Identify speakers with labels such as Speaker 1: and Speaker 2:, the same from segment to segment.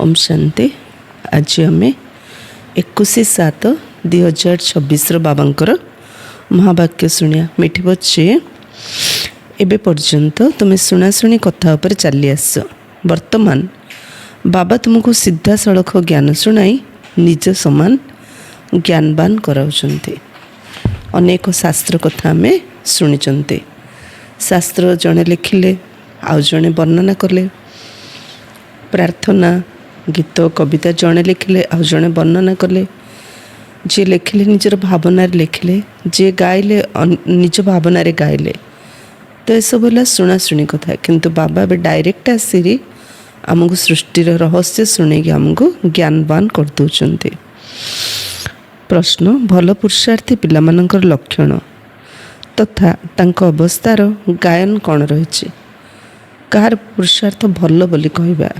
Speaker 1: ओम शांति। आज आम 21/7/2026 बाबांकर महावाक्य शुणिया। मिठी बच्चे एबे पर्यंत तुम्हें शुणाशुणी कथा उपर चली आस। वर्तमान बाबा तुमको सीधा सड़क ज्ञान शुणाई निज समान ज्ञानवान कराउछन्ति। अनेक शास्त्र कथा आम शुणी। शास्त्र जड़े लिखिले आउ जड़े वर्णना कले। प्रार्थना गीत कविता जड़े लिखिले आउ जड़े वर्णना कले। जी लिखिले निजर भावनार लिखिले, जी गाइले निज भावनार गाइले। तो यह सब है शुणाशुणी कथा। किंतु बाबा ए डायरेक्ट आसिरी आमको सृष्टिर रहस्य शुणे आमको ज्ञानवान कर दौरान। प्रश्न, भल पुरुषार्थी पिलामानंकर लक्षण तथा तांको अवस्थार गायन कौन रही? कार पुरुषार्थ भल बोली कहबा?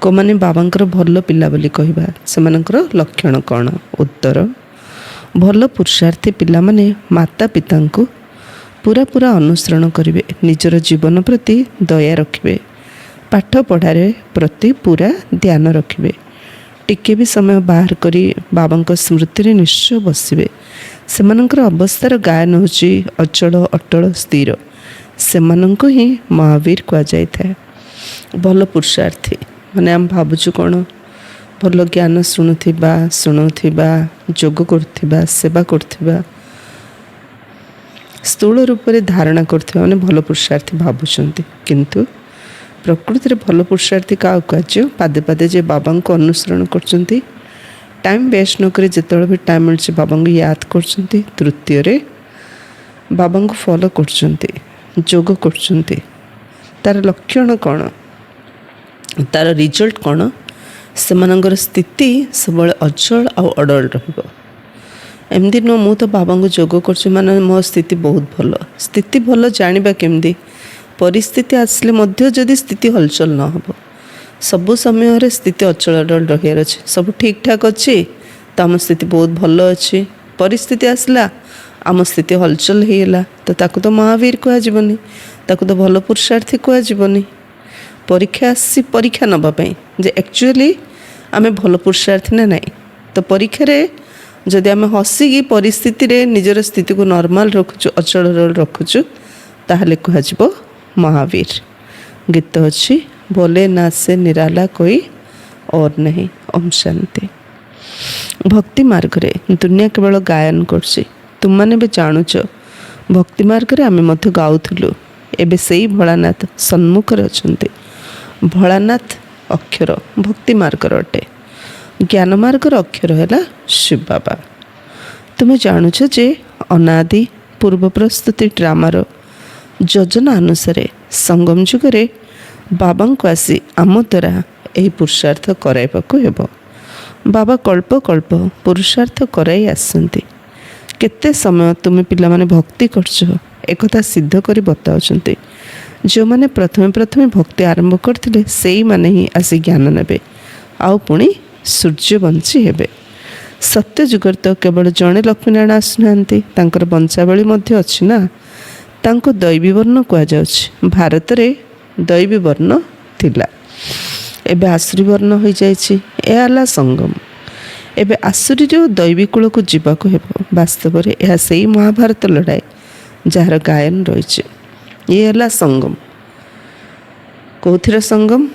Speaker 1: को माने बाबांकर भल पिला बोली कहबा? सेमानंकर लक्षण कौन? उत्तर, भल पुरुषार्थी पिला माने माता पिता को पूरा पूरा अनुसरण करेंगे, निजर जीवन प्रति दया रखिए, पाठ पढ़ारे प्रति पूरा ध्यान रखिए, टिके भी समय बाहर करी बाबांक स्मृति रे निश्चय बसिबे। सेमानंकर अवस्थार गायन होची अचल अटल स्थिर। सेमानंको ही महावीर कह जाय थाए। भल पुरुषार्थी माने आम भाबुछु कौन? भल ज्ञान शुणुथिबा जोग करथिबा सेवा करथिबा स्थूल रूप से धारणा करथिबा माने भल पुरुषार्थी भाबुछंती। किंतु प्रकृति रे भल पुरुषार्थी का कार्य पादे पादे जे बाबा को अनुसरण करछंती, टाइम वेस्ट न करे जेतबे भी टाइम मिलछि बाबा को याद करछंती। तृतीय रे बाबा को फॉलो करछंती, जोग करछंती। तार लक्षण कौन? तार रिजल्ट कौन? सेमानंगर स्थिति सब अचल आ अडल रहिबो। एमती नुह मु तो बाबा को जोग कर माने मो स्थिति बहुत भल। स्थिति भल जानिबा केमती? परिस्थिति आसले मध्य जदि स्थिति हलचल न हो, सबु समय रे स्थिति अचल अडल रहियार अछि, सब ठीक ठाक अछि तो आम स्थिति बहुत भल अछि। परिस्थिति आसला आम स्थिति हलचल होगा तो ताकू तो महावीर कह जीवनी, ताकू तो भल पुरुषार्थी कह जीवनी। परीक्षा आसी परीक्षा नवाई जे एक्चुअली आम भल पुरुषार्थी ना नहीं, तो परीक्षा जदि आम हसिकी परिस्थिति रे निजर स्थिति को नॉर्मल रखुचु, अचल रखुचु, ताहले कह महावीर। गीत अच्छी बोले ना से निराला कोई और नहीं। ओम शांति। भक्ति मार्ग रे दुनिया केवल गायन करछि। तुम माने भी जानुच भक्ति मार्ग रे आमे मध्य गाउथुलु। एबे सेई भोलानाथ सन्मुख रे अछंती। भोलानाथ अक्षर भक्ति मार्ग अटे। ज्ञान मार्ग अक्षर है शिव बाबा। तुम्हें जानुछ जे अनादि पूर्व प्रस्तुति ड्रामार योजना अनुसार संगम जुगरे बाबा को आसी आम द्वारा यही पुरुषार्थ कराइबाकु हेबो। बाबा कल्प कल्प पुरुषार्थ कराई आसंती। केते समय तुम पिला माने भक्ति करछ एकथा सिद्ध करी बताउछंती। जो माने प्रथमे प्रथमे भक्ति आरंभ करथिले सेई माने ही आसी ज्ञान नेबे आउ पुणी सूर्यवंशी हेबे। सत्य जुगर तो केवल जड़े लक्ष्मीनारायण आसुनाहांती, तांकर वंशावली मध्य अछि ना। तांको दैवी वर्ण कह जाउछि। भारत रे दैवी वर्ण थिला, एबे आसुरी वर्ण हो जाइछि। एहा हला संगम। एबे आसुरी रो दैवी कुल को जीवाको हेबो। वास्तव रे एहा सेई महाभारत लड़ाई जार गायन रहिछि। ये हला संगम। कोथिर संगम?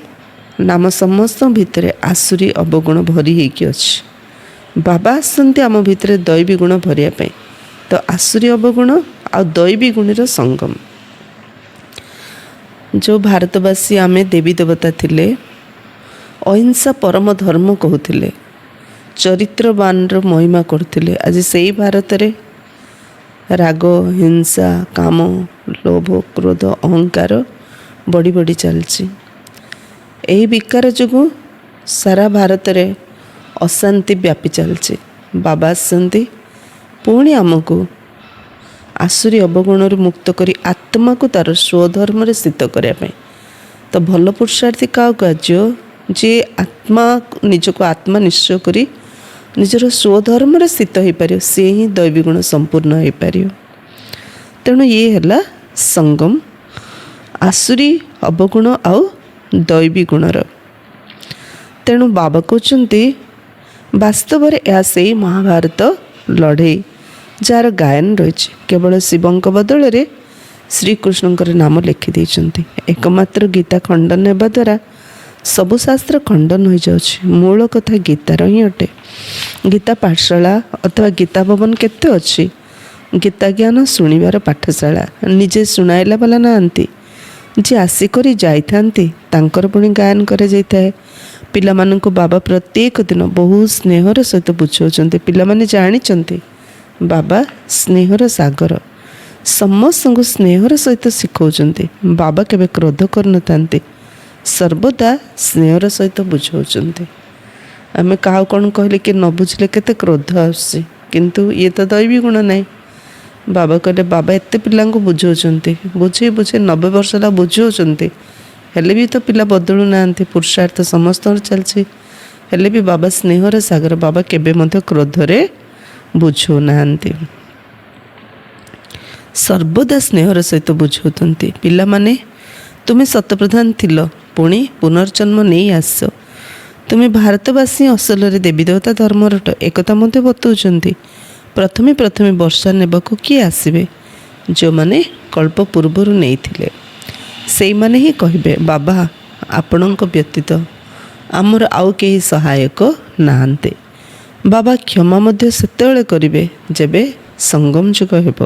Speaker 1: नाम समस्त भितर आसुरी अवगुण भरी होगी अच्छी। बाबा आसती आम भितर दैवी गुण भरिया पे, तो आसुरी अवगुण आ दैवी गुणर संगम। जो भारतवासी आमे देवी देवता थिले, अहिंसा परम धर्म कहूथिले, चरित्रवान महिमा करथिले। आज से ही भारत रे राग हिंसा काम लोभ क्रोध अहंकार बढ़ी बढ़ी चलछि। यही विकार जो सारा भारत रे अशांति व्यापी चलछि। बाबा आसती पुणी आमको आसुरी अवगुण मुक्त करी आत्मा को तार स्वधर्म रे स्थित करने। तो भल पुरुषार्थी का कार्य जे आत्मा निज को आत्मा निश्चय करी निजर स्वधर्म रे स्थित हो पार, से ही दैवी गुण संपूर्ण हो पार। तेणु ये है संगम आसुरी अवगुण आउ दैवी गुणर। ତେଣୁ ବାବା କହୁଛନ୍ତି ବାସ୍ତବରେ ଏହା ସେଇ ମହାଭାରତ ଲଢ଼େଇ ଯାହାର ଗାୟନ ରହିଛି। କେବଳ ଶିବଙ୍କ ବଦଳରେ ଶ୍ରୀକୃଷ୍ଣଙ୍କର ନାମ ଲେଖିଦେଇଛନ୍ତି। ଏକମାତ୍ର ଗୀତା ଖଣ୍ଡନ ହେବା ଦ୍ୱାରା ସବୁ ଶାସ୍ତ୍ର ଖଣ୍ଡନ ହୋଇଯାଉଛି। ମୂଳ କଥା ଗୀତାର ହିଁ ଅଟେ। ଗୀତା ପାଠଶାଳା ଅଥବା ଗୀତା ଭବନ କେତେ ଅଛି? ଗୀତା ଜ୍ଞାନ ଶୁଣିବାର ପାଠଶାଳା ନିଜେ ଶୁଣାଇଲା ବାଲା ନାହାନ୍ତି। ଯିଏ ଆସିକରି ଯାଇଥାନ୍ତି ତାଙ୍କର ପୁଣି ଗାୟନ କରାଯାଇଥାଏ। ପିଲାମାନଙ୍କୁ ବାବା ପ୍ରତ୍ୟେକ ଦିନ ବହୁ ସ୍ନେହର ସହିତ ବୁଝାଉଛନ୍ତି। ପିଲାମାନେ ଜାଣିଛନ୍ତି ବାବା ସ୍ନେହର ସାଗର, ସମସ୍ତଙ୍କୁ ସ୍ନେହର ସହିତ ଶିଖାଉଛନ୍ତି। ବାବା କେବେ କ୍ରୋଧ କରିନଥାନ୍ତି, ସର୍ବଦା ସ୍ନେହର ସହିତ ବୁଝାଉଛନ୍ତି। ଆମେ କାହାକୁ କ'ଣ କହିଲେ କି ନ ବୁଝିଲେ କେତେ କ୍ରୋଧ ଆସୁଛି, କିନ୍ତୁ ଇଏ ତ ଦୈବୀ ଗୁଣ ନାହିଁ। ବାବା କହିଲେ ବାବା ଏତେ ପିଲାଙ୍କୁ ବୁଝାଉଛନ୍ତି, ବୁଝେଇ 90 ବର୍ଷ ହେଲା ବୁଝାଉଛନ୍ତି, ହେଲେ ବି ତ ପିଲା ବଦଳୁ ନାହାନ୍ତି। ପୁରୁଷାର୍ଥ ସମସ୍ତଙ୍କର ଚାଲିଛି, ହେଲେ ବି ବାବା ସ୍ନେହର ସାଗର। ବାବା କେବେ ମଧ୍ୟ କ୍ରୋଧରେ ବୁଝାଉନାହାନ୍ତି, ସର୍ବଦା ସ୍ନେହର ସହିତ ବୁଝାଉଛନ୍ତି। ପିଲାମାନେ ତୁମେ ଶତପ୍ରଧାନ ଥିଲ, ପୁଣି ପୁନର୍ଜନ୍ମ ନେଇ ଆସ। ତୁମେ ଭାରତବାସୀ ଅସଲରେ ଦେବୀ ଦେବତା ଧର୍ମର ଏକଥା ମଧ୍ୟ ବତାଉଛନ୍ତି। ପ୍ରଥମେ ବର୍ଷା ନେବାକୁ କିଏ ଆସିବେ? ଯେଉଁମାନେ କଳ୍ପ ପୂର୍ବରୁ ନେଇଥିଲେ ସେଇମାନେ ହିଁ କହିବେ ବାବା ଆପଣଙ୍କ ବ୍ୟତୀତ ଆମର ଆଉ କେହି ସହାୟକ ନାହାନ୍ତି। ବାବା କ୍ଷମା ମଧ୍ୟ ସେତେବେଳେ କରିବେ ଯେବେ ସଙ୍ଗମ ଯୁଗ ହେବ।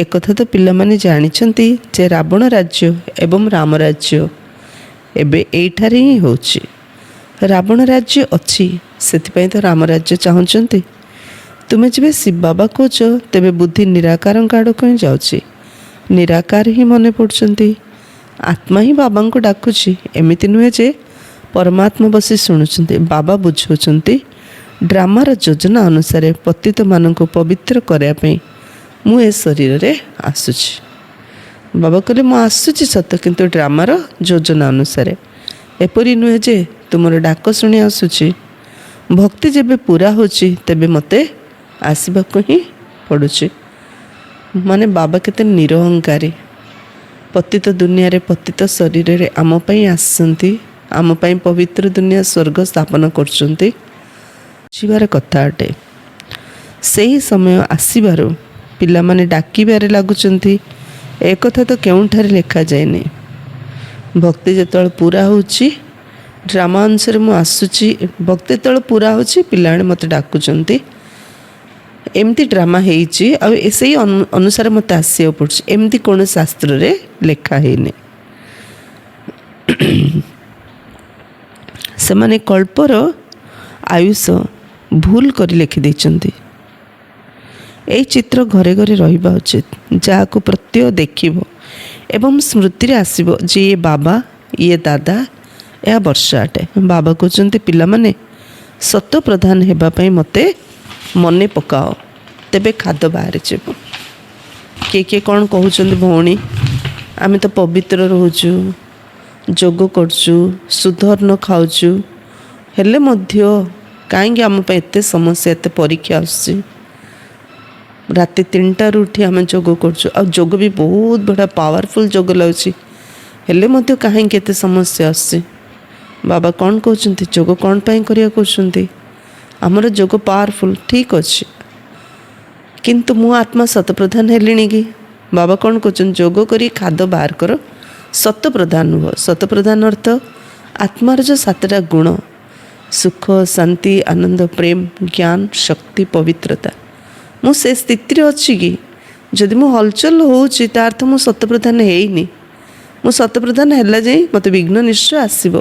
Speaker 1: ଏକଥା ତ ପିଲାମାନେ ଜାଣିଛନ୍ତି ଯେ ରାବଣ ରାଜ୍ୟ ଏବଂ ରାମ ରାଜ୍ୟ ଏବେ ଏଇଠାରେ ହିଁ ହେଉଛି। ରାବଣ ରାଜ୍ୟ ଅଛି, ସେଥିପାଇଁ ତ ରାମ ରାଜ୍ୟ ଚାହୁଁଛନ୍ତି। ତୁମେ ଯେବେ ଶିବ ବାବା କହୁଛ ତେବେ ବୁଦ୍ଧି ନିରାକାରଙ୍କ ଆଡ଼କୁ ହିଁ ଯାଉଛି। ନିରାକାର ହିଁ ମନେ ପଡ଼ୁଛନ୍ତି। ଆତ୍ମା ହିଁ ବାବାଙ୍କୁ ଡାକୁଛି। ଏମିତି ନୁହେଁ ଯେ ପରମାତ୍ମା ବସି ଶୁଣୁଛନ୍ତି। ବାବା ବୁଝାଉଛନ୍ତି ଡ୍ରାମାର ଯୋଜନା ଅନୁସାରେ ପତିତମାନଙ୍କୁ ପବିତ୍ର କରିବା ପାଇଁ ମୁଁ ଏ ଶରୀରରେ ଆସୁଛି। ବାବା କହିଲେ ମୁଁ ଆସୁଛି ସତ, କିନ୍ତୁ ଡ୍ରାମାର ଯୋଜନା ଅନୁସାରେ। ଏପରି ନୁହେଁ ଯେ ତୁମର ଡାକ ଶୁଣି ଆସୁଛି। ଭକ୍ତି ଯେବେ ପୁରା ହେଉଛି ତେବେ ମୋତେ ଆସିବାକୁ ହିଁ ପଡ଼ୁଛି। ମାନେ ବାବା କେତେ ନିରହଙ୍କାରୀ। ପତିତ ଦୁନିଆରେ ପତିତ ଶରୀରରେ ଆମ ପାଇଁ ଆସିଛନ୍ତି, ଆମ ପାଇଁ ପବିତ୍ର ଦୁନିଆ ସ୍ୱର୍ଗ ସ୍ଥାପନ କରୁଛନ୍ତି। ବୁଝିବାର କଥା ଅଟେ। ସେହି ସମୟ ଆସିବାରୁ ପିଲାମାନେ ଡାକିବାରେ ଲାଗୁଛନ୍ତି। ଏକଥା ତ କେଉଁଠାରେ ଲେଖାଯାଇନି। ଭକ୍ତି ଯେତେବେଳେ ପୁରା ହେଉଛି, ଡ୍ରାମା ଅନୁସାରେ ମୁଁ ଆସୁଛି। ଭକ୍ତି ଯେତେବେଳେ ପୁରା ହେଉଛି ପିଲାମାନେ ମୋତେ ଡାକୁଛନ୍ତି। ଏମିତି ଡ୍ରାମା ହେଇଛି ଆଉ ସେଇ ଅନୁସାରେ ମୋତେ ଆସିବାକୁ ପଡ଼ୁଛି। ଏମିତି କୌଣସି ଶାସ୍ତ୍ରରେ ଲେଖା ହେଇନି। ସେମାନେ କଳ୍ପର ଆୟୁଷ ଭୁଲ କରି ଲେଖିଦେଇଛନ୍ତି। ଏହି ଚିତ୍ର ଘରେ ଘରେ ରହିବା ଉଚିତ, ଯାହାକୁ ପ୍ରତ୍ୟୟ ଦେଖିବ ଏବଂ ସ୍ମୃତିରେ ଆସିବ ଯେ ଇଏ ବାବା, ଇଏ ଦାଦା, ଏହା ବର୍ଷା ଅଟେ। ବାବା କହୁଛନ୍ତି ପିଲାମାନେ ସତ ପ୍ରଧାନ ହେବା ପାଇଁ ମୋତେ ମନେ ପକାଅ, ତେବେ ଖାଦ ବାହାରିଯିବ। କିଏ କ'ଣ କହୁଛନ୍ତି ଭଉଣୀ ଆମେ ତ ପବିତ୍ର ରହୁଛୁ, ଯୋଗ କରୁଛୁ, ଶୁଦ୍ଧ ଅନ୍ନ ଖାଉଛୁ, ହେଲେ ମଧ୍ୟ କାହିଁକି ଆମ ପାଇଁ ଏତେ ସମସ୍ୟା, ଏତେ ପରୀକ୍ଷା ଆସୁଛି? ରାତି 3ଟାରୁ ଉଠି ଆମେ ଯୋଗ କରୁଛୁ, ଆଉ ଯୋଗ ବି ବହୁତ ବଢ଼ିଆ ପାୱାରଫୁଲ୍ ଯୋଗ ଲାଗୁଛି, ହେଲେ ମଧ୍ୟ କାହିଁକି ଏତେ ସମସ୍ୟା ଆସୁଛି? ବାବା କ'ଣ କହୁଛନ୍ତି? ଯୋଗ କ'ଣ ପାଇଁ କରିବାକୁ କହୁଛନ୍ତି? ଆମର ଯୋଗ ପାୱାରଫୁଲ୍, ଠିକ୍ ଅଛି, କିନ୍ତୁ ମୁଁ ଆତ୍ମା ଶତପ୍ରଧାନ ହେଲିଣି କି? ବାବା କ'ଣ କହୁଛନ୍ତି? ଯୋଗ କରି ଖାଦ ବାହାର କର, ଶତପ୍ରଧାନ ହୁଅ। ଶତପ୍ରଧାନ ଅର୍ଥ ଆତ୍ମାର ଯେଉଁ 7ଟା ଗୁଣ, ସୁଖ, ଶାନ୍ତି, ଆନନ୍ଦ, ପ୍ରେମ, ଜ୍ଞାନ, ଶକ୍ତି, ପବିତ୍ରତା, ମୁଁ ସେ ସ୍ଥିତିରେ ଅଛି କି? ଯଦି ମୁଁ ହଲଚଲ ହେଉଛି ତା ଅର୍ଥ ମୁଁ ଶତପ୍ରଧାନ ହେଇନି। ମୁଁ ଶତପ୍ରଧାନ ହେଲା ଯାଇ ମୋତେ ବିଘ୍ନ ନିଶ୍ଚୟ ଆସିବ।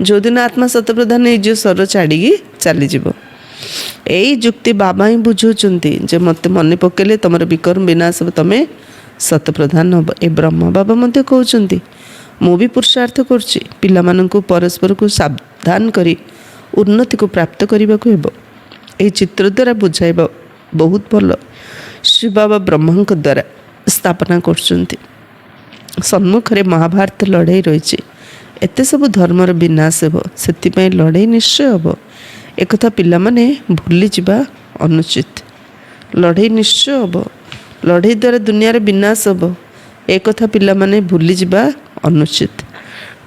Speaker 1: ଯେଉଁଦିନ ଆତ୍ମା ଶତପ୍ରଧାନ ହେଇଯିବ ଶରୀର ଛାଡ଼ିକି ଚାଲିଯିବ। ଏଇ ଯୁକ୍ତି ବାବା ହିଁ ବୁଝାଉଛନ୍ତି ଯେ ମୋତେ ମନେ ପକାଇଲେ ତୁମର ବିକର୍ମ ବିନାଶ ହେବ, ତୁମେ ଶତପ୍ରଧାନ ହେବ। ଏ ବ୍ରହ୍ମ ବାବା ମଧ୍ୟ କହୁଛନ୍ତି ମୁଁ ବି ପୁରୁଷାର୍ଥ କରୁଛି। ପିଲାମାନଙ୍କୁ ପରସ୍ପରକୁ ସାବଧାନ କରି ଉନ୍ନତିକୁ ପ୍ରାପ୍ତ କରିବାକୁ ହେବ। ଏହି ଚିତ୍ର ଦ୍ୱାରା ବୁଝାଇବା ବହୁତ ଭଲ। ଶ୍ରୀ ବାବା ବ୍ରହ୍ମାଙ୍କ ଦ୍ୱାରା ସ୍ଥାପନା କରୁଛନ୍ତି। ସମ୍ମୁଖରେ ମହାଭାରତ ଲଢ଼େଇ ରହିଛି। ଏତେ ସବୁ ଧର୍ମର ବିନାଶ ହେବ, ସେଥିପାଇଁ ଲଢ଼େଇ ନିଶ୍ଚୟ ହେବ। ଏକଥା ପିଲାମାନେ ଭୁଲିଯିବା ଅନୁଚିତ। ଲଢ଼େଇ ନିଶ୍ଚୟ ହେବ, ଲଢ଼େଇ ଦ୍ୱାରା ଦୁନିଆର ବିନାଶ ହେବ, ଏକଥା ପିଲାମାନେ ଭୁଲିଯିବା ଅନୁଚିତ।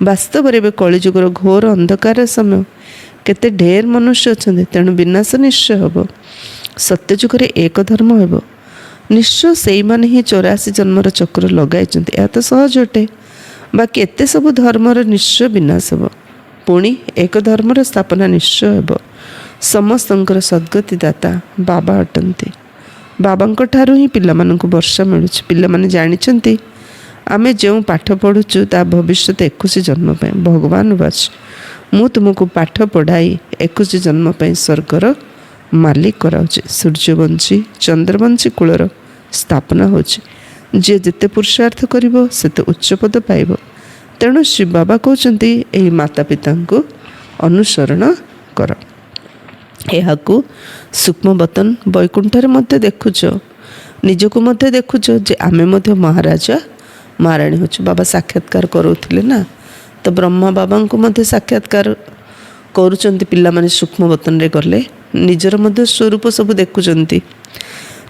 Speaker 1: ବାସ୍ତବରେ ଏବେ କଳିଯୁଗର ଘୋର ଅନ୍ଧକାର ସମୟ। କେତେ ଢେର ମନୁଷ୍ୟ ଅଛନ୍ତି, ତେଣୁ ବିନାଶ ନିଶ୍ଚୟ ହେବ। ସତ୍ୟଯୁଗରେ ଏକ ଧର୍ମ ହେବ। ନିଶ୍ଚୟ ସେଇମାନେ ହିଁ 84 ଜନ୍ମର ଚକ୍ର ଲଗାଇଛନ୍ତି। ଏହା ତ ସହଜ ଅଟେ। ବାକି ଏତେ ସବୁ ଧର୍ମର ନିଶ୍ଚୟ ବିନାଶ ହେବ, ପୁଣି ଏକ ଧର୍ମର ସ୍ଥାପନା ନିଶ୍ଚୟ ହେବ। ସମସ୍ତଙ୍କର ସଦ୍ଗତି ଦାତା ବାବା ଅଟନ୍ତି। ବାବାଙ୍କ ଠାରୁ ହିଁ ପିଲାମାନଙ୍କୁ ବର୍ଷା ମିଳୁଛି। ପିଲାମାନେ ଜାଣିଛନ୍ତି ଆମେ ଯେଉଁ ପାଠ ପଢ଼ୁଛୁ ତାହା ଭବିଷ୍ୟତ 21 ଜନ୍ମ ପାଇଁ। ଭଗବାନ ବାସ, ମୁଁ ତୁମକୁ ପାଠ ପଢ଼ାଇ 21 ଜନ୍ମ ପାଇଁ ସ୍ୱର୍ଗର ମାଲିକ କରାଉଛି। ସୂର୍ଯ୍ୟବଂଶୀ ଚନ୍ଦ୍ରବଂଶୀ କୂଳର ସ୍ଥାପନା ହେଉଛି। ଯିଏ ଯେତେ ପୁରୁଷାର୍ଥ କରିବ ସେତେ ଉଚ୍ଚପଦ ପାଇବ। ତେଣୁ ଶ୍ରୀ ବାବା କହୁଛନ୍ତି ଏହି ମାତା ପିତାଙ୍କୁ ଅନୁସରଣ କର। ଏହାକୁ ସୂକ୍ଷ୍ମବତନ ବୈକୁଣ୍ଠରେ ମଧ୍ୟ ଦେଖୁଛ, ନିଜକୁ ମଧ୍ୟ ଦେଖୁଛ ଯେ ଆମେ ମଧ୍ୟ ମହାରାଜା ମହାରାଣୀ ହେଉଛୁ। ବାବା ସାକ୍ଷାତକାର କରାଉଥିଲେ ନା, ତ ବ୍ରହ୍ମା ବାବାଙ୍କୁ ମଧ୍ୟ ସାକ୍ଷାତକାର କରୁଛନ୍ତି। ପିଲାମାନେ ସୂକ୍ଷ୍ମବତନରେ ଗଲେ ନିଜର ମଧ୍ୟ ସ୍ୱରୂପ ସବୁ ଦେଖୁଛନ୍ତି।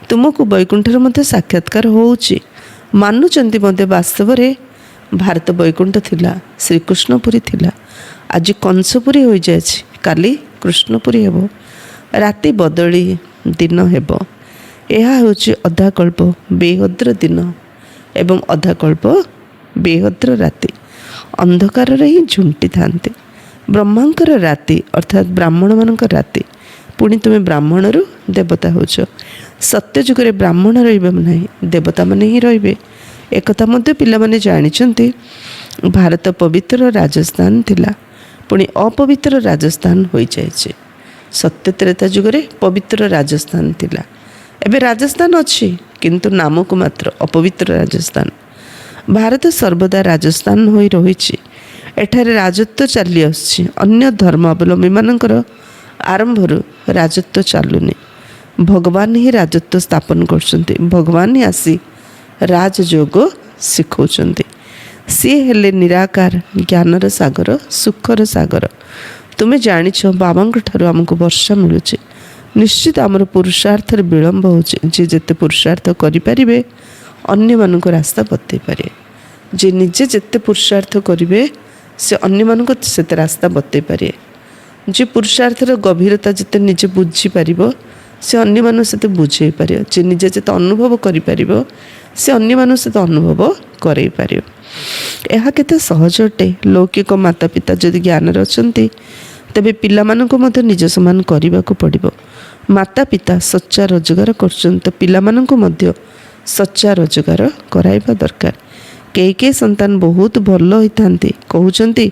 Speaker 1: ତୁମକୁ ବୈକୁଣ୍ଠରେ ମଧ୍ୟ ସାକ୍ଷାତକାର ହେଉଛି, ମାନୁଛନ୍ତି ମଧ୍ୟ। ବାସ୍ତବରେ ଭାରତ ବୈକୁଣ୍ଠ ଥିଲା, ଶ୍ରୀକୃଷ୍ଣପୁରୀ ଥିଲା। ଆଜି କଂସପୁରୀ ହୋଇଯାଇଛି, କାଲି କୃଷ୍ଣପୁରୀ ହେବ। ରାତି ବଦଳି ଦିନ ହେବ। ଏହା ହେଉଛି ଅଧାକଳ୍ପ ବେହଦ୍ର ଦିନ ଏବଂ ଅଧାକଳ୍ପ ବେହଦ୍ର ରାତି। ଅନ୍ଧକାରରେ ହିଁ ଝୁଣ୍ଟିଥାନ୍ତି। ବ୍ରହ୍ମାଙ୍କର ରାତି ଅର୍ଥାତ୍ ବ୍ରାହ୍ମଣମାନଙ୍କ ରାତି। ପୁଣି ତୁମେ ବ୍ରାହ୍ମଣରୁ ଦେବତା ହେଉଛ। ସତ୍ୟ ଯୁଗରେ ବ୍ରାହ୍ମଣ ରହିବେ ନାହିଁ, ଦେବତାମାନେ ହିଁ ରହିବେ। ଏକଥା ମଧ୍ୟ ପିଲାମାନେ ଜାଣିଛନ୍ତି। ଭାରତ ପବିତ୍ର ରାଜସ୍ଥାନ ଥିଲା, ପୁଣି ଅପବିତ୍ର ରାଜସ୍ଥାନ ହୋଇଯାଇଛି। ସତ୍ୟ ତ୍ରେତା ଯୁଗରେ ପବିତ୍ର ରାଜସ୍ଥାନ ଥିଲା। ଏବେ ରାଜସ୍ଥାନ ଅଛି, କିନ୍ତୁ ନାମକୁ ମାତ୍ର ଅପବିତ୍ର ରାଜସ୍ଥାନ। ଭାରତ ସର୍ବଦା ରାଜସ୍ଥାନ ହୋଇ ରହିଛି। ଏଠାରେ ରାଜତ୍ୱ ଚାଲି ଆସୁଛି। ଅନ୍ୟ ଧର୍ମାବଲମ୍ବୀମାନଙ୍କର ଆରମ୍ଭରୁ ରାଜତ୍ୱ ଚାଲୁନି। ଭଗବାନ ହିଁ ରାଜତ୍ୱ ସ୍ଥାପନ କରୁଛନ୍ତି। ଭଗବାନ ହିଁ ଆସି ରାଜଯୋଗ ଶିଖାଉଛନ୍ତି। ସିଏ ହେଲେ ନିରାକାର, ଜ୍ଞାନର ସାଗର, ସୁଖର ସାଗର। ତୁମେ ଜାଣିଛ ବାବାଙ୍କ ଠାରୁ ଆମକୁ ବର୍ଷା ମିଳୁଛି। ନିଶ୍ଚିତ ଆମର ପୁରୁଷାର୍ଥରେ ବିଳମ୍ବ ହେଉଛି। ଯିଏ ଯେତେ ପୁରୁଷାର୍ଥ କରିପାରିବେ ଅନ୍ୟମାନଙ୍କୁ ରାସ୍ତା ବତାଇ ପାରିବେ। ଯିଏ ନିଜେ ଯେତେ ପୁରୁଷାର୍ଥ କରିବେ ସେ ଅନ୍ୟମାନଙ୍କୁ ସେତେ ରାସ୍ତା ବତାଇ ପାରିବେ। ଯିଏ ପୁରୁଷାର୍ଥର ଗଭୀରତା ଯେତେ ନିଜେ ବୁଝିପାରିବ ସେ ଅନ୍ୟମାନଙ୍କୁ ସେତେ ବୁଝାଇ ପାରିବ। ଯିଏ ନିଜେ ଯେତେ ଅନୁଭବ କରିପାରିବ ସେ ଅନ୍ୟମାନଙ୍କୁ ସେତେ ଅନୁଭବ କରାଇ ପାରିବ। ଏହା କେତେ ସହଜ ଅଟେ। ଲୌକିକ ମାତା ପିତା ଯଦି ଜ୍ଞାନରେ ଅଛନ୍ତି ତେବେ ପିଲାମାନଙ୍କୁ ମଧ୍ୟ ନିଜ ସମାନ କରିବାକୁ ପଡ଼ିବ। ମାତା ପିତା ସଚ୍ଚା ରୋଜଗାର କରୁଛନ୍ତି, ତ ପିଲାମାନଙ୍କୁ ମଧ୍ୟ ସଚ୍ଚା ରୋଜଗାର କରାଇବା ଦରକାର। କେହି ସନ୍ତାନ ବହୁତ ଭଲ ହୋଇଥାନ୍ତି, କହୁଛନ୍ତି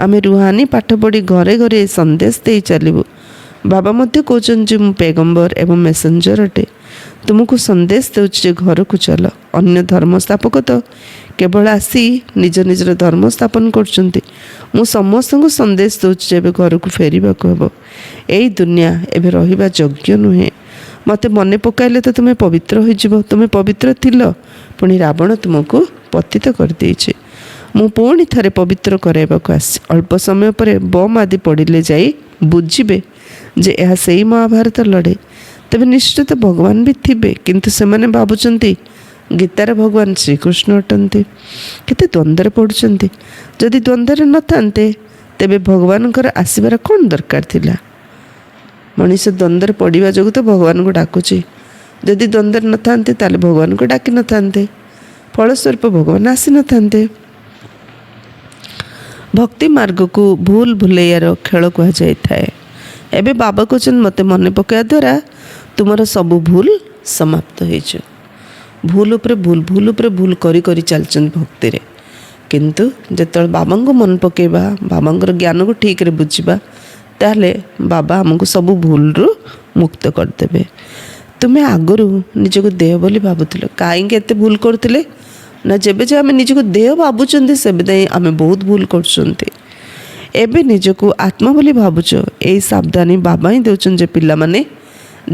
Speaker 1: ଆମେ ରୁହାନି ପାଠ ପଢ଼ି ଘରେ ଘରେ ସନ୍ଦେଶ ଦେଇ ଚାଲିବୁ। ବାବା ମଧ୍ୟ କହୁଛନ୍ତି ଯେ ମୁଁ ପେଗମ୍ବର ଏବଂ ମେସେଞ୍ଜର ଅଟେ। ତୁମକୁ ସନ୍ଦେଶ ଦେଉଛି ଯେ ଘରକୁ ଚାଲ। ଅନ୍ୟ ଧର୍ମ ସ୍ଥାପକ ତ କେବଳ ଆସି ନିଜ ନିଜର ଧର୍ମ ସ୍ଥାପନ କରୁଛନ୍ତି। ମୁଁ ସମସ୍ତଙ୍କୁ ସନ୍ଦେଶ ଦେଉଛି ଯେ ଏବେ ଘରକୁ ଫେରିବାକୁ ହେବ। ଏଇ ଦୁନିଆ ଏବେ ରହିବା ଯୋଗ୍ୟ ନୁହେଁ। ମୋତେ ମନେ ପକାଇଲେ ତ ତୁମେ ପବିତ୍ର ହୋଇଯିବ। ତୁମେ ପବିତ୍ର ଥିଲ, ପୁଣି ରାବଣ ତୁମକୁ ପତିତ କରିଦେଇଛି। ମୁଁ ପୁଣି ଥରେ ପବିତ୍ର କରାଇବାକୁ ଆସିଛି। ଅଳ୍ପ ସମୟ ପରେ ବମ୍ ଆଦି ପଡ଼ିଲେ ଯାଇ ବୁଝିବେ ଯେ ଏହା ସେଇ ମହାଭାରତ ଲଢ଼େଇ। ତେବେ ନିଶ୍ଚିତ ଭଗବାନ ବି ଥିବେ, କିନ୍ତୁ ସେମାନେ ଭାବୁଛନ୍ତି ଗୀତାରେ ଭଗବାନ ଶ୍ରୀକୃଷ୍ଣ ଅଟନ୍ତି। କେତେ ଦ୍ୱନ୍ଦ୍ୱରେ ପଡ଼ୁଛନ୍ତି। ଯଦି ଦ୍ୱନ୍ଦ୍ୱରେ ନଥାନ୍ତେ ତେବେ ଭଗବାନଙ୍କର ଆସିବାର କ'ଣ ଦରକାର ଥିଲା? ମଣିଷ ଦ୍ୱନ୍ଦ୍ୱରେ ପଡ଼ିବା ଯୋଗୁଁ ତ ଭଗବାନଙ୍କୁ ଡାକୁଛି। ଯଦି ଦ୍ୱନ୍ଦ୍ୱରେ ନଥାନ୍ତେ ତାହେଲେ ଭଗବାନଙ୍କୁ ଡାକିନଥାନ୍ତେ, ଫଳସ୍ୱରୂପ ଭଗବାନ ଆସିନଥାନ୍ତେ। ଭକ୍ତି ମାର୍ଗକୁ ଭୁଲ ଭୁଲେଇବାର ଖେଳ କୁହାଯାଇଥାଏ। ଏବେ ବାବା କହୁଛନ୍ତି ମୋତେ ମନେ ପକାଇବା ଦ୍ୱାରା ତୁମର ସବୁ ଭୁଲ ସମାପ୍ତ ହେଇଯିବ। ଭୁଲ ଉପରେ ଭୁଲ କରି କରି ଚାଲିଛନ୍ତି ଭକ୍ତିରେ। କିନ୍ତୁ ଯେତେବେଳେ ବାବାଙ୍କୁ ମନେ ପକାଇବା, ବାବାଙ୍କର ଜ୍ଞାନକୁ ଠିକ୍ରେ ବୁଝିବା, ତାହେଲେ ବାବା ଆମକୁ ସବୁ ଭୁଲରୁ ମୁକ୍ତ କରିଦେବେ। ତୁମେ ଆଗରୁ ନିଜକୁ ଦେହ ବୋଲି ଭାବୁଥିଲ। କାହିଁକି ଏତେ ଭୁଲ କରୁଥିଲେ ନା, ଯେବେ ଯେ ଆମେ ନିଜକୁ ଦେହ ଭାବୁଛନ୍ତି ସେବେ ଯାଇ ଆମେ ବହୁତ ଭୁଲ କରୁଛନ୍ତି। ଏବେ ନିଜକୁ ଆତ୍ମା ବୋଲି ଭାବୁଛ। ଏଇ ସାବଧାନୀ ବାବା ହିଁ ଦେଉଛନ୍ତି ଯେ ପିଲାମାନେ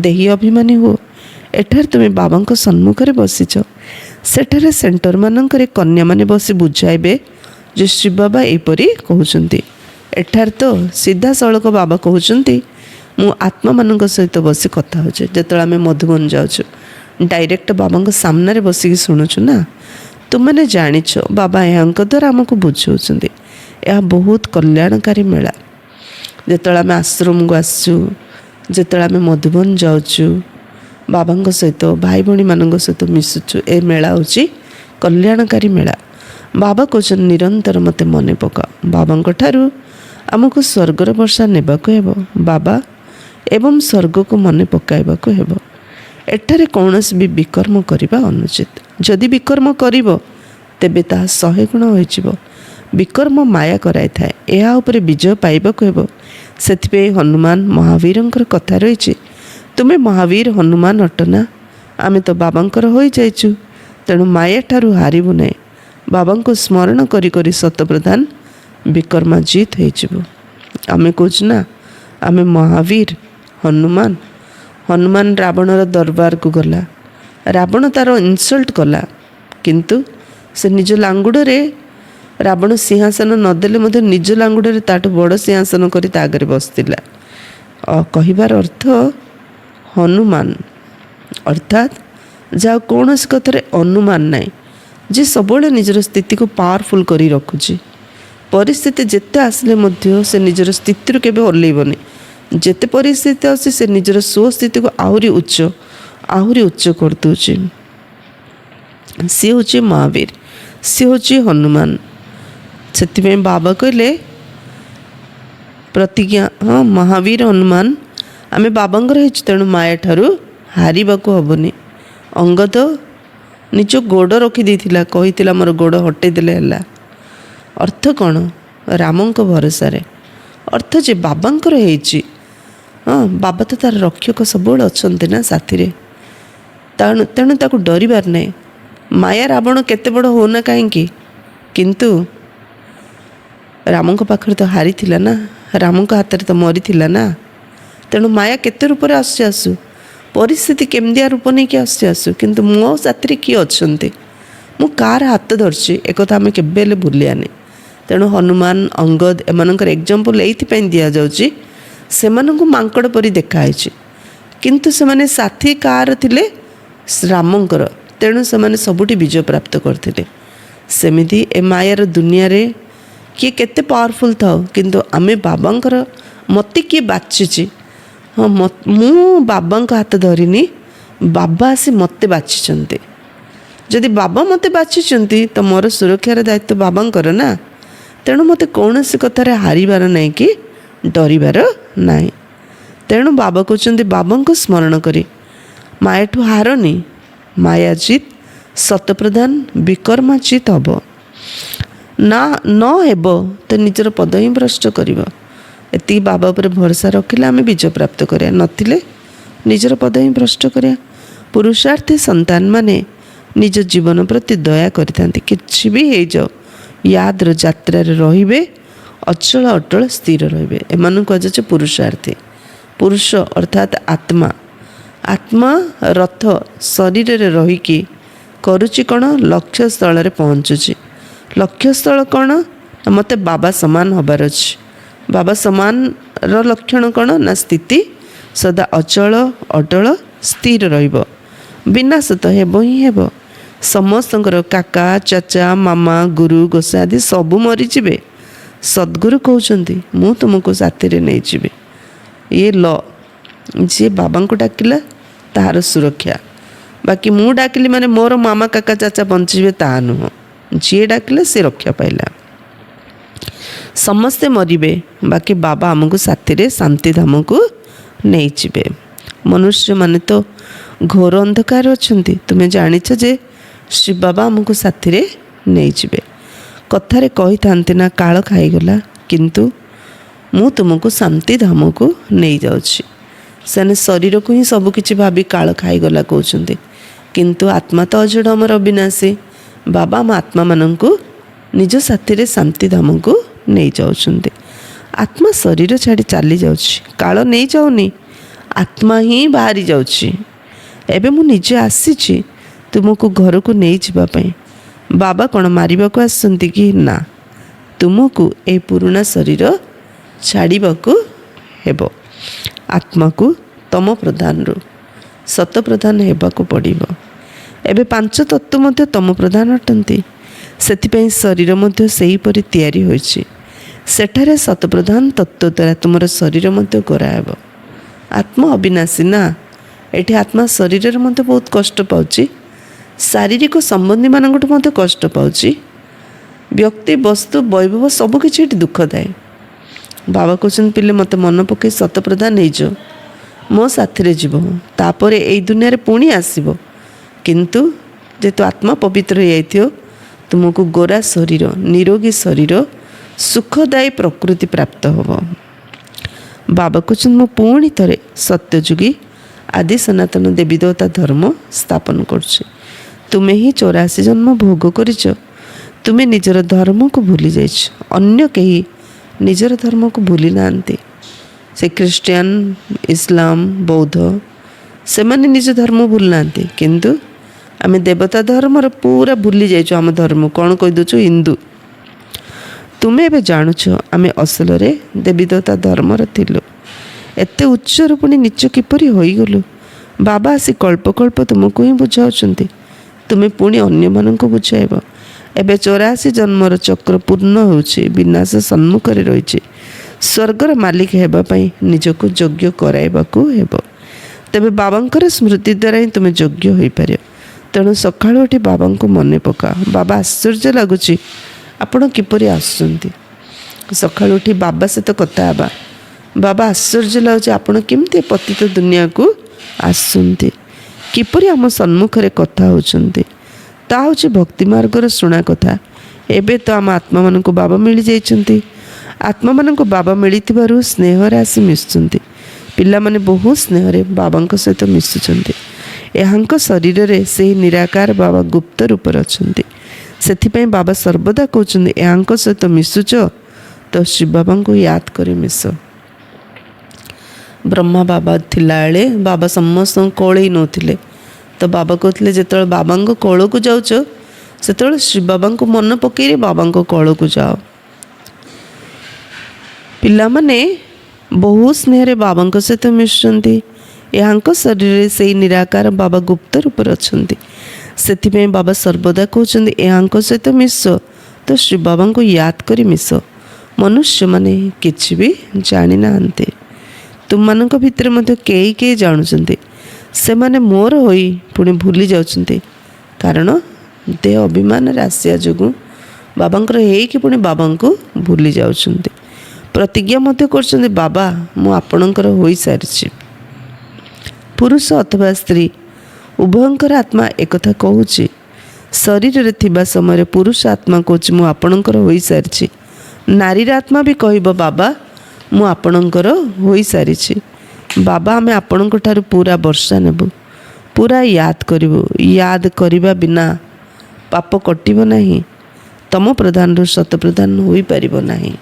Speaker 1: ଦେହୀ ଅଭିମାନୀ ହୁଅ। ଏଠାରେ ତୁମେ ବାବାଙ୍କ ସମ୍ମୁଖରେ ବସିଛ। ସେଠାରେ ସେଣ୍ଟରମାନଙ୍କରେ କନ୍ୟାମାନେ ବସି ବୁଝାଇବେ ଯେ ଶ୍ରୀ ବାବା ଏହିପରି କହୁଛନ୍ତି। ଏଠାରେ ତ ସିଧାସଳଖ ବାବା କହୁଛନ୍ତି ମୁଁ ଆତ୍ମାମାନଙ୍କ ସହିତ ବସି କଥା ହେଉଛି। ଯେତେବେଳେ ଆମେ ମଧୁବନ ଯାଉଛୁ ଡାଇରେକ୍ଟ ବାବାଙ୍କ ସାମ୍ନାରେ ବସିକି ଶୁଣୁଛୁ ନା। ତୁମମାନେ ଜାଣିଛ ବାବା ଏହାଙ୍କ ଦ୍ୱାରା ଆମକୁ ବୁଝାଉଛନ୍ତି। ଏହା ବହୁତ କଲ୍ୟାଣକାରୀ ମେଳା। ଯେତେବେଳେ ଆମେ ଆଶ୍ରମକୁ ଆସୁଛୁ, ଯେତେବେଳେ ଆମେ ମଧୁବନ ଯାଉଛୁ, ବାବାଙ୍କ ସହିତ ଭାଇ ଭଉଣୀମାନଙ୍କ ସହିତ ମିଶୁଛୁ, ଏ ମେଳା ହେଉଛି କଲ୍ୟାଣକାରୀ ମେଳା। ବାବା କହୁଛନ୍ତି ନିରନ୍ତର ମୋତେ ମନେ ପକା। ବାବାଙ୍କ ଠାରୁ ଆମକୁ ସ୍ୱର୍ଗର ବର୍ଷା ନେବାକୁ ହେବ ବାବା ଏବଂ ସ୍ୱର୍ଗକୁ ମନେ ପକାଇବାକୁ ହେବ। ଏଠାରେ କୌଣସି ବି ବିକର୍ମ କରିବା ଅନୁଚିତ। ଯଦି ବିକର୍ମ କରିବ ତେବେ ତାହା 100 ଗୁଣ ହୋଇଯିବ। ବିକର୍ମ ମାୟା କରାଇଥାଏ, ଏହା ଉପରେ ବିଜୟ ପାଇବାକୁ ହେବ। ସେଥିପାଇଁ ହନୁମାନ ମହାବୀରଙ୍କର କଥା ରହିଛି, ତୁମେ ମହାବୀର ହନୁମାନ ଅଟନା, ଆମେ ତ ବାବାଙ୍କର ହୋଇଯାଇଛୁ, ତେଣୁ ମାୟା ଠାରୁ ହାରିବୁ ନାହିଁ। ବାବାଙ୍କୁ ସ୍ମରଣ କରି କରି ଶତପ୍ରଧାନ ବିକର୍ମା ଜିତ୍ ହୋଇଯିବ। ଆମେ କହୁଛୁ ନା ଆମେ ମହାବୀର ହନୁମାନ। ହନୁମାନ ରାବଣର ଦରବାରକୁ ଗଲା, ରାବଣ ତାର ଇନସଲ୍ଟ କଲା, କିନ୍ତୁ ସେ ନିଜ ଲାଙ୍ଗୁଡ଼ରେ, ରାବଣ ସିଂହାସନ ନଦେଲେ ମଧ୍ୟ ନିଜ ଲାଙ୍ଗୁଡ଼ରେ ତାଠୁ ବଡ଼ ସିଂହାସନ କରି ତା ଆଗରେ ବସିଥିଲା। କହିବାର ଅର୍ଥ ହନୁମାନ ଅର୍ଥାତ୍ ଯାହା କୌଣସି କଥାରେ ଅନୁମାନ ନାହିଁ, ଯେ ସବୁବେଳେ ନିଜର ସ୍ଥିତିକୁ ପାୱାରଫୁଲ୍ କରି ରଖୁଛି। ପରିସ୍ଥିତି ଯେତେ ଆସିଲେ ମଧ୍ୟ ସେ ନିଜର ସ୍ଥିତିରୁ କେବେ ଓହ୍ଲେଇବନି। ଯେତେ ପରିସ୍ଥିତି ଆସୁଛି ସେ ନିଜର ସ୍ୱସ୍ଥିତିକୁ ଆହୁରି ଉଚ୍ଚ କରିଦେଉଛି। ସିଏ ହେଉଛି ମହାବୀର, ସିଏ ହେଉଛି ହନୁମାନ। ସେଥିପାଇଁ ବାବା କହିଲେ ପ୍ରତିଜ୍ଞା, ହଁ ମହାବୀର ହନୁମାନ ଆମେ ବାବାଙ୍କର ହେଇଛୁ, ତେଣୁ ମାୟା ଠାରୁ ହାରିବାକୁ ହେବନି। ଅଙ୍ଗଦ ନିଜ ଗୋଡ଼ ରଖିଦେଇଥିଲା, କହିଥିଲା ମୋର ଗୋଡ଼ ହଟେଇ ଦେଲେ ହେଲା। ଅର୍ଥ କ'ଣ? ରାମଙ୍କ ଭରସାରେ, ଅର୍ଥ ଯେ ବାବାଙ୍କର ହେଇଛି। ହଁ, ବାବା ତ ତାର ରକ୍ଷକ ସବୁବେଳେ ଅଛନ୍ତି ନା ସାଥିରେ, ତେଣୁ ତାକୁ ଡରିବାର ନାହିଁ। ମାୟା ରାବଣ କେତେ ବଡ଼ ହଉନା କାହିଁକି, କିନ୍ତୁ ରାମଙ୍କ ପାଖରେ ତ ହାରିଥିଲା ନା, ରାମଙ୍କ ହାତରେ ତ ମରିଥିଲା ନା। ତେଣୁ ମାୟା କେତେ ରୂପରେ ଆସୁ, ପରିସ୍ଥିତି କେମିତିଆ ରୂପ ନେଇକି ଆସୁ, କିନ୍ତୁ ମୋ ସାଥିରେ କିଏ ଅଛନ୍ତି, ମୁଁ କାହାର ହାତ ଧରିଛି, ଏକଥା ଆମେ କେବେ ହେଲେ ଭୁଲିବାନି। ତେଣୁ ହନୁମାନ ଅଙ୍ଗଦ ଏମାନଙ୍କର ଏକ୍ଜାମ୍ପଲ୍ ଏଇଥିପାଇଁ ଦିଆଯାଉଛି, ସେମାନଙ୍କୁ ମାଙ୍କଡ଼ ପରି ଦେଖାହେଇଛି, କିନ୍ତୁ ସେମାନେ ସାଥୀ କାହାର ଥିଲେ? ରାମଙ୍କର। ତେଣୁ ସେମାନେ ସବୁଠି ବିଜୟ ପ୍ରାପ୍ତ କରିଥିଲେ। ସେମିତି ଏ ମାୟାର ଦୁନିଆରେ କିଏ କେତେ ପାୱାରଫୁଲ୍ ଥାଉ, କିନ୍ତୁ ଆମେ ବାବାଙ୍କର, ମୋତେ କିଏ ବାଛିଛି, ହଁ ମୁଁ ବାବାଙ୍କ ହାତ ଧରିନି, ବାବା ଆସି ମୋତେ ବାଛିଛନ୍ତି। ଯଦି ବାବା ମୋତେ ବାଛିଛନ୍ତି ତ ମୋର ସୁରକ୍ଷାର ଦାୟିତ୍ୱ ବାବାଙ୍କର ନା। ତେଣୁ ମୋତେ କୌଣସି କଥାରେ ହାରିବାର ନାହିଁ କି ଡରିବାର ନାହିଁ। ତେଣୁ ବାବା କହୁଛନ୍ତି ବାବାଙ୍କୁ ସ୍ମରଣ କରି ମାୟାଠୁ ହାରନି। ମାୟା ଜିତ୍, ଶତପ୍ରଧାନ ବିକର୍ମା ଜିତ୍ ହେବ ନା, ନ ହେବ ତ ନିଜର ପଦ ହିଁ ଭ୍ରଷ୍ଟ କରିବ। ଏତିକି ବାବା ଉପରେ ଭରସା ରଖିଲେ ଆମେ ବିଜୟ ପ୍ରାପ୍ତ କରିବା, ନଥିଲେ ନିଜର ପଦ ହିଁ ଭ୍ରଷ୍ଟ କରିବା। ପୁରୁଷାର୍ଥୀ ସନ୍ତାନମାନେ ନିଜ ଜୀବନ ପ୍ରତି ଦୟା କରିଥାନ୍ତି। କିଛି ବି ହେଇଯାଉ ୟାଦର ଯାତ୍ରାରେ ରହିବେ, ଅଚଳ ଅଟଳ ସ୍ଥିର ରହିବେ। ଏମାନଙ୍କୁ କୁହାଯାଉଛି ପୁରୁଷାର୍ଥୀ। ପୁରୁଷ ଅର୍ଥାତ୍ ଆତ୍ମା। ଆତ୍ମା ରଥ ଶରୀରରେ ରହିକି କରୁଛି କ'ଣ? ଲକ୍ଷ୍ୟସ୍ଥଳରେ ପହଞ୍ଚୁଛି। ଲକ୍ଷ୍ୟସ୍ଥଳ କ'ଣ? ମୋତେ ବାବା ସମାନ ହେବାର ଅଛି। ବାବା ସମାନର ଲକ୍ଷଣ କ'ଣ? ନା ସ୍ଥିତି ସଦା ଅଚଳ ଅଟଳ ସ୍ଥିର ରହିବ। ବିନାଶ ତ ହେବ ହିଁ ହେବ। ସମସ୍ତଙ୍କର କାକା, ଚାଚା, ମାମା, ଗୁରୁ, ଗୋସା ଆଦି ସବୁ ମରିଯିବେ। ସଦ୍ଗୁରୁ କହୁଛନ୍ତି ମୁଁ ତୁମକୁ ସାଥିରେ ନେଇଯିବି। ଇଏ ଯିଏ ବାବାଙ୍କୁ ଡାକିଲା ତାହାର ସୁରକ୍ଷା। ବାକି ମୁଁ ଡାକିଲି ମାନେ ମୋର ମାମା, କାକା, ଚାଚା ବଞ୍ଚିବେ ତାହା ନୁହଁ। ଯିଏ ଡାକିଲା ସେ ରକ୍ଷା ପାଇଲା। ସମସ୍ତେ ମରିବେ, ବାକି ବାବା ଆମକୁ ସାଥିରେ ଶାନ୍ତିଧାମକୁ ନେଇଯିବେ। ମନୁଷ୍ୟମାନେ ତ ଘୋର ଅନ୍ଧକାର ଅଛନ୍ତି। ତୁମେ ଜାଣିଛ ଯେ ଶ୍ରୀ ବାବା ଆମକୁ ସାଥିରେ ନେଇଯିବେ। କଥାରେ କହିଥାନ୍ତି ନା କାଳ ଖାଇଗଲା, କିନ୍ତୁ ମୁଁ ତୁମକୁ ଶାନ୍ତିଧାମକୁ ନେଇଯାଉଛି। ସେମାନେ ଶରୀରକୁ ହିଁ ସବୁକିଛି ଭାବି କାଳ ଖାଇଗଲା କହୁଛନ୍ତି, କିନ୍ତୁ ଆତ୍ମା ତ ଅଜଡ଼ ଅମର ଅବିନାଶୀ। ବାବା ଆମ ଆତ୍ମାମାନଙ୍କୁ ନିଜ ସାଥିରେ ଶାନ୍ତିଧାମକୁ ନେଇଯାଉଛନ୍ତି। ଆତ୍ମା ଶରୀର ଛାଡ଼ି ଚାଲିଯାଉଛି, କାଳ ନେଇଯାଉନି, ଆତ୍ମା ହିଁ ବାହାରି ଯାଉଛି। ଏବେ ମୁଁ ନିଜେ ଆସିଛି ତୁମକୁ ଘରକୁ ନେଇଯିବା ପାଇଁ। ବାବା କ'ଣ ମାରିବାକୁ ଆସିଛନ୍ତି କି? ନା, ତୁମକୁ ଏହି ପୁରୁଣା ଶରୀର ଛାଡ଼ିବାକୁ ହେବ। ଆତ୍ମାକୁ ତମ ପ୍ରଧାନରୁ ସତ ପ୍ରଧାନ ହେବାକୁ ପଡ଼ିବ। ଏବେ 5 ତତ୍ତ୍ୱ ମଧ୍ୟ ତମ ପ୍ରଧାନ ଅଟନ୍ତି। ସେଥିପାଇଁ ଶରୀର ମଧ୍ୟ ସେହିପରି ତିଆରି ହୋଇଛି। ସେଠାରେ ଶତପ୍ରଧାନ ତତ୍ତ୍ୱ ଦ୍ୱାରା ତୁମର ଶରୀର ମଧ୍ୟ ଗୋରା ହେବ। ଆତ୍ମା ଅବିନାଶୀ ନା, ଏଠି ଆତ୍ମା ଶରୀରରେ ମଧ୍ୟ ବହୁତ କଷ୍ଟ ପାଉଛି, ଶାରୀରିକ ସମ୍ବନ୍ଧୀମାନଙ୍କଠୁ ମଧ୍ୟ କଷ୍ଟ ପାଉଛି, ବ୍ୟକ୍ତି ବସ୍ତୁ ବୈଭବ ସବୁକିଛି ଏଠି ଦୁଃଖଦାୟୀ। ବାବା କହୁଛନ୍ତି ପିଲେ ମୋତେ ମନେ ପକାଇ ଶତପ୍ରଧାନ ହେଇଯାଅ, ମୋ ସାଥିରେ ଯିବ, ତାପରେ ଏଇ ଦୁନିଆରେ ପୁଣି ଆସିବ। କିନ୍ତୁ ଯେହେତୁ ଆତ୍ମା ପବିତ୍ର ହେଇଯାଇଥିବ, ତୁମକୁ ଗୋରା ଶରୀର, ନିରୋଗୀ ଶରୀର, ସୁଖଦାୟୀ ପ୍ରକୃତି ପ୍ରାପ୍ତ ହେବ। ବାବା କହୁଛନ୍ତି ମୁଁ ପୁଣି ଥରେ ସତ୍ୟଯୁଗୀ ଆଦି ସନାତନ ଦେବୀ ଦେବତା ଧର୍ମ ସ୍ଥାପନ କରୁଛି। ତୁମେ ହିଁ 84 ଜନ୍ମ ଭୋଗ କରିଛ। ତୁମେ ନିଜର ଧର୍ମକୁ ଭୁଲି ଯାଇଛ, ଅନ୍ୟ କେହି ନିଜର ଧର୍ମକୁ ଭୁଲି ନାହାନ୍ତି। ସେ ଖ୍ରୀଷ୍ଟିଆନ, ଇସଲାମ, ବୌଦ୍ଧ ସେମାନେ ନିଜ ଧର୍ମ ଭୁଲି ନାହାନ୍ତି, କିନ୍ତୁ ଆମେ ଦେବତା ଧର୍ମର ପୁରା ଭୁଲି ଯାଇଛୁ ଆମ ଧର୍ମ। କ'ଣ କହିଦେଉଛୁ? ହିନ୍ଦୁ। ତୁମେ ଏବେ ଜାଣୁଛ ଆମେ ଅସଲରେ ଦେବୀ ଦେବତା ଧର୍ମର ଥିଲୁ। ଏତେ ଉଚ୍ଚରୁ ପୁଣି ନିଚ କିପରି ହୋଇଗଲୁ? ବାବା ଆସି କଳ୍ପ କଳ୍ପ ତୁମକୁ ହିଁ ବୁଝାଉଛନ୍ତି, ତୁମେ ପୁଣି ଅନ୍ୟମାନଙ୍କୁ ବୁଝାଇବ। ଏବେ 84 ଜନ୍ମର ଚକ୍ର ପୂର୍ଣ୍ଣ ହେଉଛି, ବିନାଶ ସମ୍ମୁଖରେ ରହିଛି। ସ୍ୱର୍ଗର ମାଲିକ ହେବା ପାଇଁ ନିଜକୁ ଯୋଗ୍ୟ କରାଇବାକୁ ହେବ। ତେବେ ବାବାଙ୍କର ସ୍ମୃତି ଦ୍ୱାରା ହିଁ ତୁମେ ଯୋଗ୍ୟ ହୋଇପାରିବ। ତେଣୁ ସକାଳୁ ଉଠି ବାବାଙ୍କୁ ମନେ ପକାଅ। ବାବା ଆଶ୍ଚର୍ଯ୍ୟ ଲାଗୁଛି ଆପଣ କିପରି ଆସୁଛନ୍ତି। ସକାଳୁ ଉଠି ବାବା ସହିତ କଥା ହେବା। ବାବା ଆଶ୍ଚର୍ଯ୍ୟ ଲାଗୁଛି ଆପଣ କେମିତି ପତିତ ଦୁନିଆକୁ ଆସୁଛନ୍ତି, କିପରି ଆମ ସମ୍ମୁଖରେ କଥା ହେଉଛନ୍ତି। ତାହା ହେଉଛି ଭକ୍ତି ମାର୍ଗର ଶୁଣା କଥା। ଏବେ ତ ଆମ ଆତ୍ମାମାନଙ୍କୁ ବାବା ମିଳିଯାଇଛନ୍ତି। ଆତ୍ମାମାନଙ୍କୁ ବାବା ମିଳିଥିବାରୁ ସ୍ନେହରେ ଆସି ମିଶୁଛନ୍ତି। ପିଲାମାନେ ବହୁ ସ୍ନେହରେ ବାବାଙ୍କ ସହିତ ମିଶୁଛନ୍ତି। ଏହାଙ୍କ ଶରୀରରେ ସେହି ନିରାକାର ବାବା ଗୁପ୍ତ ରୂପରେ ଅଛନ୍ତି। ସେଥିପାଇଁ ବାବା ସର୍ବଦା କହୁଛନ୍ତି ଏହାଙ୍କ ସହିତ ମିଶୁଛ ତ ଶିବ ବାବାଙ୍କୁ ୟାଦ କରି ମିଶ। ବ୍ରହ୍ମା ବାବା ଥିଲାବେଳେ ବାବା ସମସ୍ତଙ୍କୁ କୋଳେଇ ନେଉଥିଲେ। ତ ବାବା କହୁଥିଲେ ଯେତେବେଳେ ବାବାଙ୍କ କୋଳକୁ ଯାଉଛ ସେତେବେଳେ ଶିବ ବାବାଙ୍କୁ ମନେ ପକାଇରେ ବାବାଙ୍କ କୋଳକୁ ଯାଅ। ପିଲାମାନେ ବହୁ ସ୍ନେହରେ ବାବାଙ୍କ ସହିତ ମିଶୁଛନ୍ତି। ଏହାଙ୍କ ଶରୀରରେ ସେହି ନିରାକାର ବାବା ଗୁପ୍ତ ରୂପରେ ଅଛନ୍ତି। ସେଥିପାଇଁ ବାବା ସର୍ବଦା କହୁଛନ୍ତି ଏହାଙ୍କ ସହିତ ମିଶ ତ ଶିବ ବାବାଙ୍କୁ ୟାଦ କରି ମିଶ। ମନୁଷ୍ୟମାନେ କିଛି ବି ଜାଣିନାହାନ୍ତି। ତୁମମାନଙ୍କ ଭିତରେ ମଧ୍ୟ କେହି କେହି ଜାଣୁଛନ୍ତି, ସେମାନେ ମୋର ହୋଇ ପୁଣି ଭୁଲି ଯାଉଛନ୍ତି। କାରଣ ଦେହ ଅଭିମାନରେ ଆସିବା ଯୋଗୁଁ ବାବାଙ୍କର ହେଇକି ପୁଣି ବାବାଙ୍କୁ ଭୁଲି ଯାଉଛନ୍ତି। ପ୍ରତିଜ୍ଞା ମଧ୍ୟ କରୁଛନ୍ତି ବାବା ମୁଁ ଆପଣଙ୍କର ହୋଇସାରିଛି। ପୁରୁଷ ଅଥବା ସ୍ତ୍ରୀ ଉଭୟଙ୍କର ଆତ୍ମା ଏକଥା କହୁଛି। ଶରୀରରେ ଥିବା ସମୟରେ ପୁରୁଷ ଆତ୍ମା କହୁଛି ମୁଁ ଆପଣଙ୍କର ହୋଇସାରିଛି। ନାରୀର ଆତ୍ମା ବି କହିବ ବାବା ମୁଁ ଆପଣଙ୍କର ହୋଇସାରିଛି। ବାବା ଆମେ ଆପଣଙ୍କ ଠାରୁ ପୁରା ବର୍ଷା ନେବୁ, ପୁରା ୟାଦ କରିବୁ। ୟାଦ କରିବା ବିନା ପାପ କଟିବ ନାହିଁ, ତମ ପ୍ରଧାନରୁ ଶତପ୍ରଧାନ ହୋଇପାରିବ ନାହିଁ।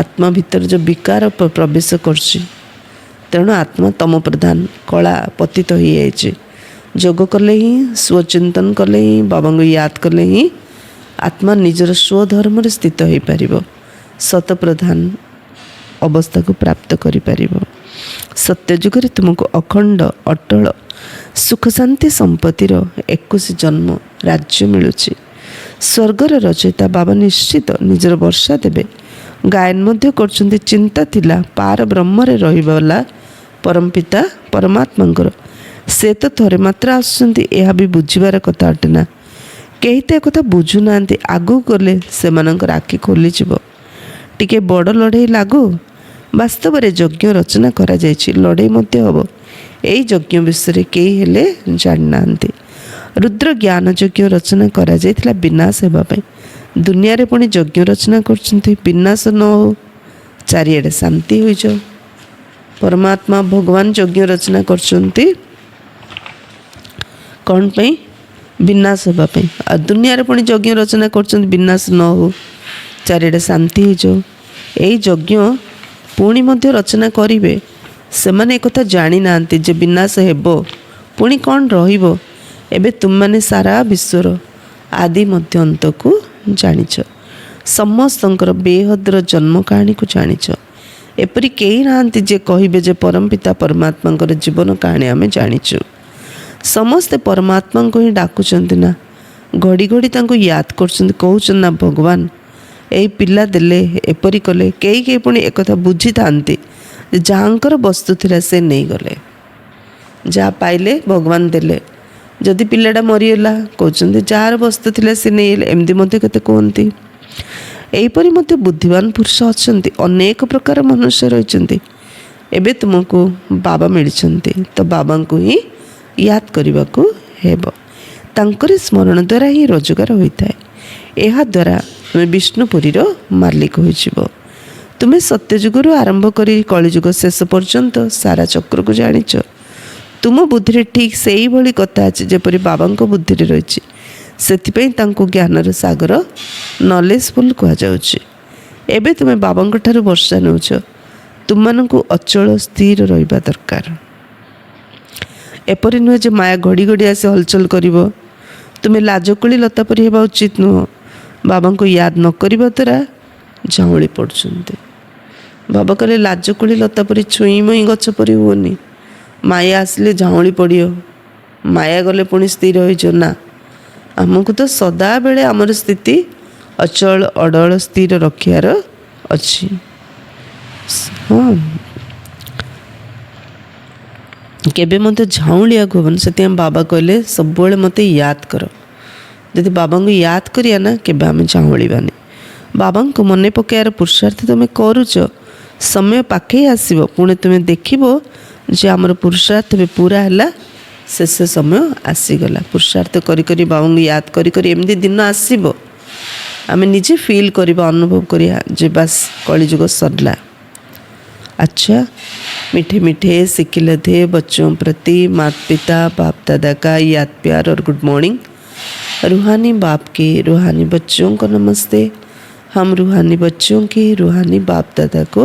Speaker 1: ଆତ୍ମା ଭିତରେ ଯେଉଁ ବିକାର ପ୍ରବେଶ କରୁଛି, ତେଣୁ ଆତ୍ମା ତମ ପ୍ରଧାନ କଳା ପତିତ ହୋଇଯାଇଛି। ଯୋଗ କଲେ ହିଁ, ସ୍ୱଚିନ୍ତନ କଲେ ହିଁ, ବାବାଙ୍କୁ ୟାଦ କଲେ ହିଁ ଆତ୍ମା ନିଜର ସ୍ୱଧର୍ମରେ ସ୍ଥିତ ହୋଇପାରିବ, ଶତପ୍ରଧାନ ଅବସ୍ଥାକୁ ପ୍ରାପ୍ତ କରିପାରିବ। ସତ୍ୟଯୁଗରେ ତୁମକୁ ଅଖଣ୍ଡ ଅଟଳ ସୁଖ ଶାନ୍ତି ସମ୍ପତ୍ତିର 21 ଜନ୍ମ ରାଜ୍ୟ ମିଳୁଛି। ସ୍ୱର୍ଗର ରଚୟିତା ବାବା ନିଶ୍ଚିତ ନିଜର ବର୍ଷା ଦେବେ। ଗାୟନ ମଧ୍ୟ କରୁଛନ୍ତି ଚିନ୍ତା ଥିଲା ପାର ବ୍ରହ୍ମରେ ରହିବାଲା ପରମପିତା ପରମାତ୍ମାଙ୍କର। ସେ ତ ଥରେ ମାତ୍ର ଆସୁଛନ୍ତି, ଏହା ବି ବୁଝିବାର କଥା ଅଟେ ନା। କେହି ତ ଏକଥା ବୁଝୁନାହାନ୍ତି। ଆଗକୁ ଗଲେ ସେମାନଙ୍କର ଆଖି ଖୋଲିଯିବ। ଟିକେ ବଡ଼ ଲଢ଼େଇ ଲାଗୁ। ବାସ୍ତବରେ ଯଜ୍ଞ ରଚନା କରାଯାଇଛି, ଲଢ଼େଇ ମଧ୍ୟ ହେବ। ଏହି ଯଜ୍ଞ ବିଷୟରେ କେହି ହେଲେ ଜାଣିନାହାନ୍ତି। ରୁଦ୍ର ଜ୍ଞାନ ଯଜ୍ଞ ରଚନା କରାଯାଇଥିଲା ବିନାଶ ହେବା ପାଇଁ। ଦୁନିଆରେ ପୁଣି ଯଜ୍ଞ ରଚନା କରୁଛନ୍ତି ବିନାଶ ନ ହଉ, ଚାରିଆଡ଼େ ଶାନ୍ତି ହୋଇଯାଉ। ପରମାତ୍ମା ଭଗବାନ ଯଜ୍ଞ ରଚନା କରୁଛନ୍ତି କ'ଣ ପାଇଁ? ବିନାଶ ହେବା ପାଇଁ। ଆଉ ଦୁନିଆରେ ପୁଣି ଯଜ୍ଞ ରଚନା କରୁଛନ୍ତି ବିନାଶ ନ ହଉ, ଚାରିଆଡ଼େ ଶାନ୍ତି ହେଇଯାଉ। ଏଇ ଯଜ୍ଞ ପୁଣି ମଧ୍ୟ ରଚନା କରିବେ। ସେମାନେ ଏକଥା ଜାଣିନାହାନ୍ତି ଯେ ବିନାଶ ହେବ, ପୁଣି କ'ଣ ରହିବ। ଏବେ ତୁମମାନେ ସାରା ବିଶ୍ୱର ଆଦି ମଧ୍ୟ ଅନ୍ତକୁ ଜାଣିଛ। ସମସ୍ତଙ୍କର ବେହଦର ଜନ୍ମ କାହାଣୀକୁ ଜାଣିଛ। ଏପରି କେହି ନାହାନ୍ତି ଯେ କହିବେ ଯେ ପରମପିତା ପରମାତ୍ମାଙ୍କର ଜୀବନ କାହାଣୀ ଆମେ ଜାଣିଛୁ। ସମସ୍ତେ ପରମାତ୍ମାଙ୍କୁ ହିଁ ଡାକୁଛନ୍ତି ନା, ଘଡ଼ି ଘଡ଼ି ତାଙ୍କୁ ୟାଦ କରୁଛନ୍ତି, କହୁଛନ୍ତି ନା ଭଗବାନ ଏଇ ପିଲା ଦେଲେ, ଏପରି କଲେ, କେହି ପୁଣି ଏକଥା ବୁଝିଥାନ୍ତି ଯେ ଯାହାଙ୍କର ବସ୍ତୁ ଥିଲା ସେ ନେଇଗଲେ, ଯାହା ପାଇଲେ ଭଗବାନ ଦେଲେ। ଯଦି ପିଲାଟା ମରିଗଲା କହୁଛନ୍ତି ଯାହାର ବସ୍ତୁ ଥିଲା ସେ ନେଇଗଲେ, ଏମିତି ମଧ୍ୟ କେତେ କୁହନ୍ତି। ଏହିପରି ମଧ୍ୟ ବୁଦ୍ଧିମାନ ପୁରୁଷ ଅଛନ୍ତି, ଅନେକ ପ୍ରକାର ମନୁଷ୍ୟ ରହିଛନ୍ତି। ଏବେ ତୁମକୁ ବାବା ମିଳିଛନ୍ତି ତ ବାବାଙ୍କୁ ହିଁ ୟାଦ କରିବାକୁ ହେବ। ତାଙ୍କରି ସ୍ମରଣ ଦ୍ୱାରା ହିଁ ରୋଜଗାର ହୋଇଥାଏ। ଏହାଦ୍ୱାରା ତୁମେ ବିଷ୍ଣୁପୁରୀର ମାଲିକ ହୋଇଯିବ। ତୁମେ ସତ୍ୟଯୁଗରୁ ଆରମ୍ଭ କରି କଳିଯୁଗ ଶେଷ ପର୍ଯ୍ୟନ୍ତ ସାରା ଚକ୍ରକୁ ଜାଣିଛ। ତୁମ ବୁଦ୍ଧିରେ ଠିକ୍ ସେଇଭଳି କଥା ଅଛି ଯେପରି ବାବାଙ୍କ ବୁଦ୍ଧିରେ ରହିଛି। ସେଥିପାଇଁ ତାଙ୍କୁ ଜ୍ଞାନର ସାଗର, ନଲେଜଫୁଲ୍ କୁହାଯାଉଛି। ଏବେ ତୁମେ ବାବାଙ୍କ ଠାରୁ ବର୍ଷା ନେଉଛ। ତୁମମାନଙ୍କୁ ଅଚଳ ସ୍ଥିର ରହିବା ଦରକାର। ଏପରି ନୁହେଁ ଯେ ମାୟା ଘଡ଼ି ଘଡ଼ି ଆସି ହଲଚଲ କରିବ। ତୁମେ ଲାଜକୁଳି ଲତା ପରି ହେବା ଉଚିତ ନୁହଁ। ବାବାଙ୍କୁ ୟାଦ ନ କରିବା ଦ୍ୱାରା ଝାଉଁଳି ପଡ଼ୁଛନ୍ତି। ବାବା କହିଲେ ଲାଜକୁଳି ଲତା ପରି ଛୁଇଁ ମୁଇଁ ଗଛ ପରି ହୁଅନି। ମାୟା ଆସିଲେ ଝାଉଁଳି ପଡ଼ିବ, ମାୟା ଗଲେ ପୁଣି ସ୍ଥିର ହୋଇଯିବ। ନା, ଆମକୁ ତ ସଦାବେଳେ ଆମର ସ୍ଥିତି ଅଚଳ ଅଡଳ ସ୍ଥିର ରଖିବାର ଅଛି। ହଁ, କେବେ ମୋତେ ଝାଉଁଳିବାକୁ ହେବନି। ସେଥିପାଇଁ ବାବା କହିଲେ ସବୁବେଳେ ମୋତେ ୟାଦ କର। ଯଦି ବାବାଙ୍କୁ ୟାଦ କରିବା ନା, କେବେ ଆମେ ଝାଉଁଳିବାନି। ବାବାଙ୍କୁ ମନେ ପକାଇବାର ପୁରୁଷାର୍ଥ ତୁମେ କରୁଛ, ସମୟ ପାଖେଇ ଆସିବ, ପୁଣି ତୁମେ ଦେଖିବ ଯେ ଆମର ପୁରୁଷାର୍ଥ ଏବେ ପୁରା ହେଲା, ଶେଷ ସମୟ ଆସିଗଲା। ପୁରୁଷାର୍ଥ କରି କରି ବାବାଙ୍କୁ ୟାଦ କରି କରି ଏମିତି ଦିନ ଆସିବ, ଆମେ ନିଜେ ଫିଲ୍ କରିବା, ଅନୁଭବ କରିବା ଯେ ବାସ୍ କଳିଯୁଗ ସରିଲା। अच्छा, मीठे मीठे सिक्के थे बच्चों प्रति माता पिता बाप दादा का याद प्यार और गुड मॉर्निंग। रूहानी बाप के रूहानी बच्चों को नमस्ते। हम रूहानी बच्चों के रूहानी बाप दादा को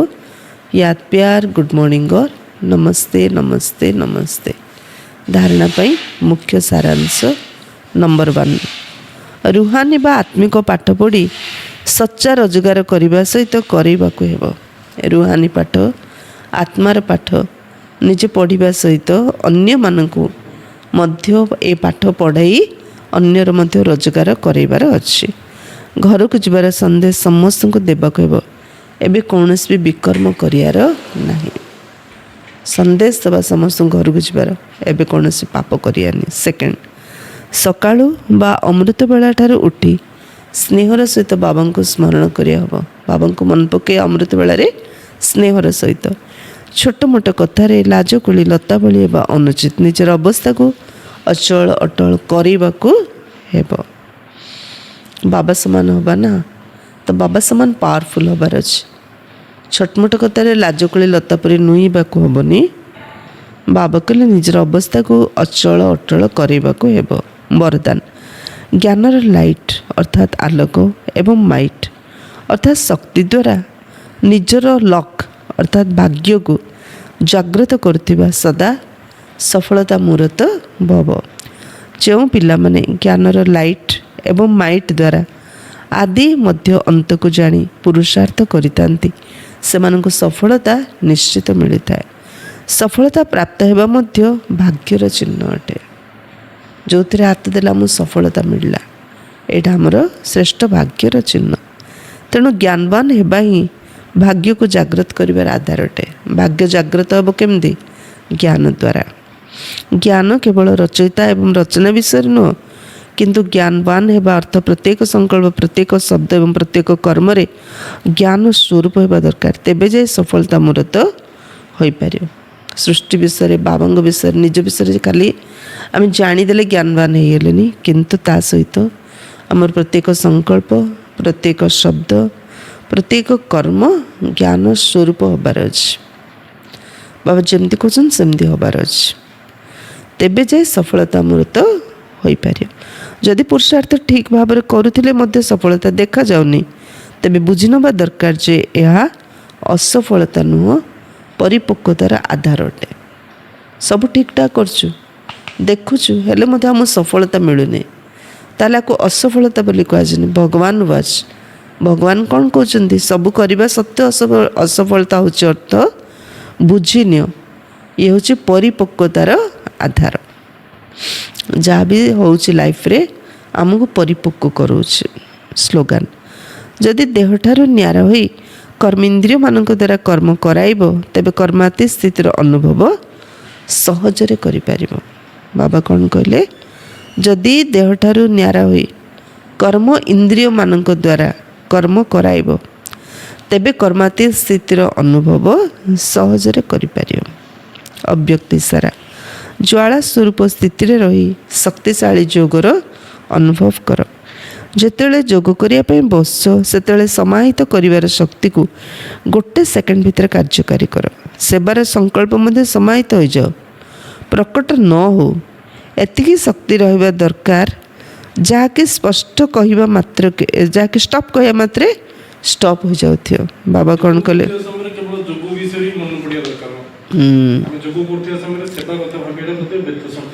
Speaker 1: याद प्यार, गुड मॉर्निंग और नमस्ते नमस्ते नमस्ते। धारणा पाई मुख्य सारांश नंबर 1, रूहानी बा आत्मिक पाठ पढ़ी सच्चा रोजगार करने सहित करवाक हेब। रूहानी पाठ, आत्मार पाठ निजे पढ़ा सहित अन्य मानकु मध्य ए पाठ पढ़ाई अन्यर मध्य रोजगार कराइबार अच्छी। घर को जीवार संदेश समस्त को देवाक हेब। एबे कौनसी भी विकर्म करियार नहीं। संदेश देवा समस्त घर को जीवार, एबे कौनसी पाप करियानी। सेकेंड, सकाळु बा अमृत बेला ठार उठी स्नेहर सहित बाबा को स्मरण करिया हबो। बाबा को मन पके अमृत बेला रे स्नेहर सहित। छोट मोट कथार लाजकुली लता भली हेबा अनुचित। निजर अवस्था को अचल अटल करने हेब। बाबा समान हबा ना, तो बाबा समान पावरफुल हबार अच्छे। छोटमोट कथार लाजकुली लता परी नुईबाकू हेबनी। बाबा कहले निजर अवस्था को अचल अटल करने हेब। वरदान, ज्ञानर लाइट अर्थात आलोक एवं माइट अर्थात शक्ति द्वारा निजर लक अर्थात भाग्य को जागृत करथिबा सदा सफलता मूर्त भव। जो पिला माने ज्ञानर लाइट एवं माइट द्वारा आदि मध्य अंत को जानी पुरुषार्थ करितांती, सेमानंको सफलता निश्चित मिलता है। सफलता प्राप्त हेबा मध्य भाग्यर चिन्ह अटे। जो थे हाथ देला आमको सफलता मिलला, एटा हमर श्रेष्ठ भाग्यर चिन्ह। तेणु ज्ञानवान हेबा ही भाग्य को जागृत करिवार आधार अटे। भाग्य जागृत हेब केमती? ज्ञान द्वारा। ज्ञान केवल रचयिता एवं रचना विषय नुह, किंतु ज्ञानवान हेबा अर्थ प्रत्येक संकल्प, प्रत्येक शब्द एवं प्रत्येक कर्म रे ज्ञान स्वरूप हेबा दरकार। तेबे जाय सफलता मूर्त होई पारियो। सृष्टि विषय, बाबांग विषय, निज विषय खाली आम जानीदे ज्ञानवान हो गले, किंतु ता सहित आमर प्रत्येक संकल्प, प्रत्येक शब्द, प्रत्येक कर्म ज्ञान स्वरूप हबार अच्छे। बाबा जमती कहते सेमती हबार अच्छे, तेबे जाए सफलता मूर्त हो पार। जदि पुरुषार्थ ठीक भाव में करुले सफलता देखा जाऊनी, तेबे बुझी नवा दरकार जे यह असफलता नुह, परिपक्वतार आधार अटे। सब ठीक ठाक करचु, देखुचु, हेले मध्य आम सफलता मिलूनी, ताले को असफलता बोली कहुनी। भगवान वाच भगवान कौन कहते? सबू करने सत्य असफलता हूँ अर्थ बुझी नियो। ये हूँ परिपक्वतार आधार। जहाँ भी हूँ लाइफ रे आमको परिपक्व करोचे। स्लोगान, ଯଦି ଦେହଠାରୁ ନ୍ୟାରା ହୋଇ କର୍ମେନ୍ଦ୍ରିୟମାନଙ୍କ ଦ୍ୱାରା କର୍ମ କରାଇବ ତେବେ କର୍ମାତୀତ ସ୍ଥିତିର ଅନୁଭବ ସହଜରେ କରିପାରିବ। ବାବା କ'ଣ କହିଲେ? ଯଦି ଦେହଠାରୁ ନ୍ୟାରା ହୋଇ କର୍ମ ଇନ୍ଦ୍ରିୟମାନଙ୍କ ଦ୍ୱାରା କର୍ମ କରାଇବ ତେବେ କର୍ମାତୀତ ସ୍ଥିତିର ଅନୁଭବ ସହଜରେ କରିପାରିବ। ଅବ୍ୟକ୍ତି ସାରା ଜ୍ୱାଳା ସ୍ୱରୂପ ସ୍ଥିତିରେ ରହି ଶକ୍ତିଶାଳୀ ଯୋଗର ଅନୁଭବ କର। ଯେତେବେଳେ ଯୋଗ କରିବା ପାଇଁ ବସ ସେତେବେଳେ ସମାହିତ କରିବାର ଶକ୍ତିକୁ ଗୋଟେ ସେକେଣ୍ଡ ଭିତରେ କାର୍ଯ୍ୟକାରୀ କର। ସେବାର ସଂକଳ୍ପ ମଧ୍ୟ ସମାହିତ ହୋଇଯାଅ, ପ୍ରକଟ ନ ହଉ ଏତିକି ଶକ୍ତି ରହିବା ଦରକାର ଯାହାକି ସ୍ପଷ୍ଟ କହିବା ମାତ୍ରକେ ଯାହାକି ଷ୍ଟପ୍ କହିବା ମାତ୍ରେ ଷ୍ଟପ୍ ହୋଇଯାଉଥିବ। ବାବା କ'ଣ କଲେ?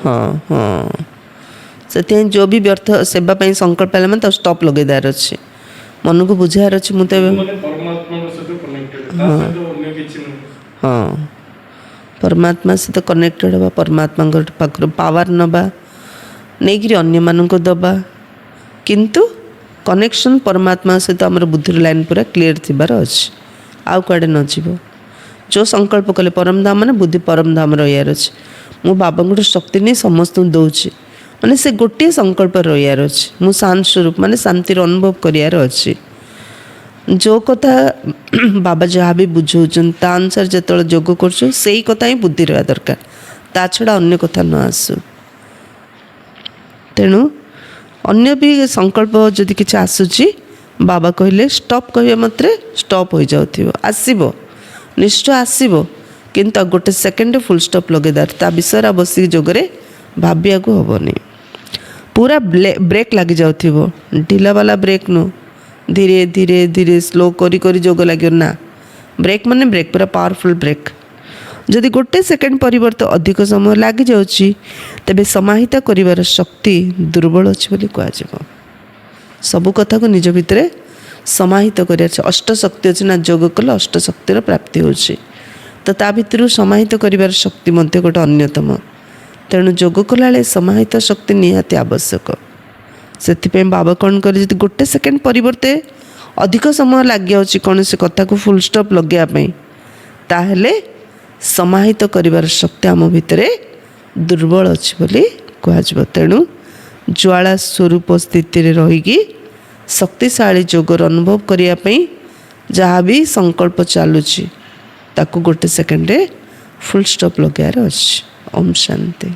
Speaker 1: ହଁ ହଁ, ସେଥିପାଇଁ ଯେଉଁ ବି ବ୍ୟର୍ଥ ସେବା ପାଇଁ ସଂକଳ୍ପ ହେଲା ମାନେ ତାକୁ ଷ୍ଟପ୍ ଲଗେଇଦେବାର ଅଛି, ମନକୁ ବୁଝାଇବାର ଅଛି। ମୁଁ ତ ଏବେ ହଁ ପରମାତ୍ମା ସହିତ କନେକ୍ଟେଡ଼ ହେବା, ପରମାତ୍ମାଙ୍କ ପାଖରୁ ପାୱାର ନେବା, ନେଇକିରି ଅନ୍ୟମାନଙ୍କୁ ଦେବା, କିନ୍ତୁ କନେକ୍ସନ୍ ପରମାତ୍ମା ସହିତ ଆମର ବୁଦ୍ଧିର ଲାଇନ୍ ପୁରା କ୍ଲିଅର୍ ଥିବାର ଅଛି, ଆଉ କୁଆଡ଼େ ନ ଯିବ। ଯେଉଁ ସଂକଳ୍ପ କଲେ ପରମଧାମ ମାନେ ବୁଦ୍ଧି ପରମଧାମ ରହିବାର ଅଛି। ମୁଁ ବାବାଙ୍କଠୁ ଶକ୍ତି ନେଇ ସମସ୍ତଙ୍କୁ ଦେଉଛି ମାନେ ସେ ଗୋଟିଏ ସଂକଳ୍ପ ରହିବାର ଅଛି। ମୁଁ ଶାନ୍ତ ସ୍ୱରୂପ ମାନେ ଶାନ୍ତିର ଅନୁଭବ କରିବାର ଅଛି। ଯେଉଁ କଥା ବାବା ଯାହା ବି ବୁଝାଉଛନ୍ତି ତା ଅନୁସାରେ ଯେତେବେଳେ ଯୋଗ କରୁଛୁ ସେଇ କଥା ହିଁ ବୁଦ୍ଧି ରହିବା ଦରକାର, ତା ଛଡ଼ା ଅନ୍ୟ କଥା ନ ଆସୁ। ତେଣୁ ଅନ୍ୟ ବି ସଂକଳ୍ପ ଯଦି କିଛି ଆସୁଛି ବାବା କହିଲେ ଷ୍ଟପ୍ କହିବା ମାତ୍ରେ ଷ୍ଟପ୍ ହୋଇଯାଉଥିବ, ଆସିବ ନିଶ୍ଚୟ ଆସିବ, କିନ୍ତୁ ଆଉ ଗୋଟେ ସେକେଣ୍ଡରେ ଫୁଲ୍ ଷ୍ଟପ୍ ଲଗେଇଦାର, ତା ବିଷୟରେ ଆଉ ବସିକି ଯୋଗରେ ଭାବିବାକୁ ହେବନି। ପୁରା ବ୍ରେକ୍ ଲାଗିଯାଉଥିବ, ଢିଲାବାଲା ବ୍ରେକ୍ ନୁହଁ, ଧୀରେ ଧୀରେ ଧୀରେ ସ୍ଲୋ କରି କରି ଯୋଗ ଲାଗିବ ନା, ବ୍ରେକ୍ ମାନେ ବ୍ରେକ୍, ପୁରା ପାୱାରଫୁଲ୍ ବ୍ରେକ୍। ଯଦି ଗୋଟେ ସେକେଣ୍ଡ ପରିବର୍ତ୍ତେ ଅଧିକ ସମୟ ଲାଗିଯାଉଛି ତେବେ ସମାହିତ କରିବାର ଶକ୍ତି ଦୁର୍ବଳ ଅଛି ବୋଲି କୁହାଯିବ। ସବୁ କଥାକୁ ନିଜ ଭିତରେ ସମାହିତ କରିବାର ଅଛି। ଅଷ୍ଟଶକ୍ତି ଅଛି ନା, ଯୋଗ କଲେ ଅଷ୍ଟଶକ୍ତିର ପ୍ରାପ୍ତି ହେଉଛି, ତ ତା ଭିତରୁ ସମାହିତ କରିବାର ଶକ୍ତି ମଧ୍ୟ ଗୋଟେ ଅନ୍ୟତମ। ତେଣୁ ଯୋଗ କଲାବେଳେ ସମାହିତ ଶକ୍ତି ନିହାତି ଆବଶ୍ୟକ। ସେଥିପାଇଁ ବାବା କ'ଣ କରେ, ଯଦି ଗୋଟେ ସେକେଣ୍ଡ ପରିବର୍ତ୍ତେ ଅଧିକ ସମୟ ଲାଗିଯାଉଛି କୌଣସି କଥାକୁ ଫୁଲ୍ ଷ୍ଟପ୍ ଲଗାଇବା ପାଇଁ, ତାହେଲେ ସମାହିତ କରିବାର ଶକ୍ତି ଆମ ଭିତରେ ଦୁର୍ବଳ ଅଛି ବୋଲି କୁହାଯିବ। ତେଣୁ ଜ୍ୱାଳା ସ୍ୱରୂପ ସ୍ଥିତିରେ ରହିକି ଶକ୍ତିଶାଳୀ ଯୋଗର ଅନୁଭବ କରିବା ପାଇଁ ଯାହା ବି ସଂକଳ୍ପ ଚାଲୁଛି ତାକୁ ଗୋଟେ ସେକେଣ୍ଡରେ ଫୁଲ୍ ଷ୍ଟପ୍ ଲଗାଇବାର ଅଛି। ଓମ୍ ଶାନ୍ତି।